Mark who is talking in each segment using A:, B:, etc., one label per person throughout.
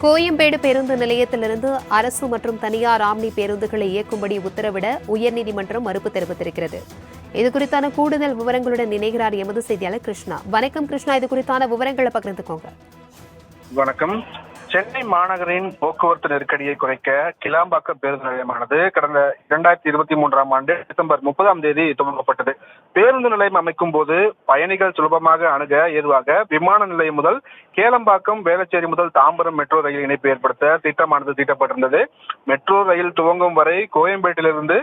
A: கோயம்பேடு பேருந்து நிலையத்திலிருந்து அரசு மற்றும் தனியார் ஆம்னி பேருந்துகளை இயக்கும்படி உத்தரவிட உயர்நீதிமன்றம் மறுப்பு தெரிவித்திருக்கிறது. இதுகுறித்தான கூடுதல் விவரங்களுடன் இணைகிறார் எமது செய்தியாளர் கிருஷ்ணா. வணக்கம் கிருஷ்ணா, இது குறித்தான விவரங்களை பகிர்ந்துக்கோங்க.
B: வணக்கம். சென்னை மாநகரின் போக்குவரத்து நெருக்கடியை குறைக்க கிளாம்பாக்கம் பேருந்து நிலையமானது கடந்த 2023ஆம் ஆண்டு டிசம்பர் 30ஆம் தேதி துவங்கப்பட்டது. பேருந்து நிலையம் அமைக்கும் போது பயணிகள் சுலபமாக அணுக ஏதுவாக விமான நிலையம் முதல் கேளம்பாக்கம், வேளச்சேரி முதல் தாம்பரம் மெட்ரோ ரயில் இணைப்பு ஏற்படுத்த திட்டமானது தீட்டப்பட்டிருந்தது. மெட்ரோ ரயில் துவங்கும் வரை கோயம்பேட்டிலிருந்து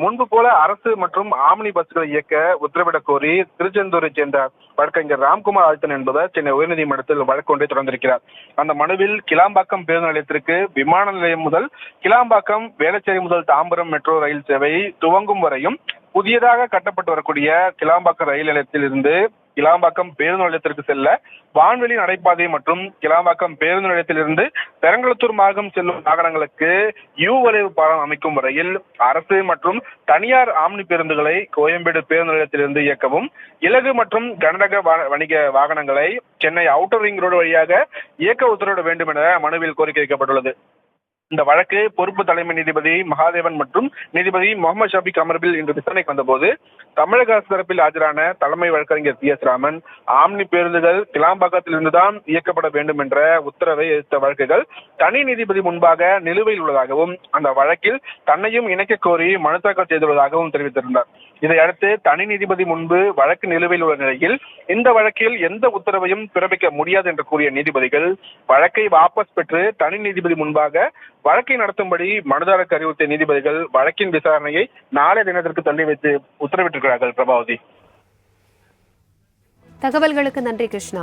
B: முன்பு போல அரசு மற்றும் ஆம்னி பஸ்களை இயக்க உத்தரவிடக் கோரி திருச்செந்தூரை சேர்ந்த வழக்கறிஞர் ராம்குமார் ஆழ்த்தன் என்பவர் சென்னை உயர்நீதிமன்றத்தில் வழக்கு ஒன்றை தொடர்ந்திருக்கிறார். அந்த மனுவில் கிளாம்பாக்கம் பேருந்து நிலையத்திற்கு விமான நிலையம் முதல் கிளாம்பாக்கம், வேளச்சேரி முதல் தாம்பரம் மெட்ரோ ரயில் சேவை துவங்கும் வரையும் புதியதாக கட்டப்பட்டு வரக்கூடிய கிளாம்பாக்கம் ரயில் நிலையத்தில் இருந்து கிளாம்பாக்கம் பேருந்து நிலையத்திற்கு செல்ல வான்வெளி நடைபாதை மற்றும் கிளாம்பாக்கம் பேருந்து நிலையத்திலிருந்து பெரங்களத்தூர் மார்க்கம் செல்லும் வாகனங்களுக்கு யூ வளைவு பாலம் அமைக்கும் வரையில் அரசு மற்றும் தனியார் ஆம்னி பேருந்துகளை கோயம்பேடு பேருந்து நிலையத்திலிருந்து இயக்கவும், இலகு மற்றும் கனரக வணிக வாகனங்களை சென்னை அவுட்டர் ரிங் ரோடு வழியாக இயக்க உத்தரவிட வேண்டும் என மனுவில் கோரிக்கை வைக்கப்பட்டுள்ளது. இந்த வழக்கு பொறுப்பு தலைமை நீதிபதி மகாதேவன் மற்றும் நீதிபதி முகமது ஷபீக் அமர்வில் இன்று விசாரணைக்கு வந்தபோது தமிழக அரசு தரப்பில் ஆஜரான தலைமை வழக்கறிஞர் சி எஸ் ராமன், ஆம்னி பேருந்துகள் கிளாம்பாக்கத்தில் இருந்துதான் இயக்கப்பட வேண்டும் என்ற உத்தரவை எதிர்த்த வழக்குகள் தனி நீதிபதி முன்பாக நிலுவையில் உள்ளதாகவும் அந்த வழக்கில் தன்னையும் இணைக்க கோரி மனு தாக்கல் செய்துள்ளதாகவும் தெரிவித்திருந்தார். இதையடுத்து தனி நீதிபதி முன்பு வழக்கு நிலுவையில் உள்ள நிலையில் இந்த வழக்கில் எந்த உத்தரவையும் பிறப்பிக்க முடியாது என்று கூறிய நீதிபதிகள் வழக்கை வாபஸ் பெற்று தனி நீதிபதி முன்பாக வழக்கை நடத்தும்படி மனுதாரருக்கு அறிவுறுத்திய நீதிபதிகள் வழக்கின் விசாரணையை நாளை தினத்திற்கு தள்ளி வைத்து உத்தரவிட்டிருக்கிறார்கள். பிரபாவதி,
A: தகவல்களுக்கு நன்றி கிருஷ்ணா.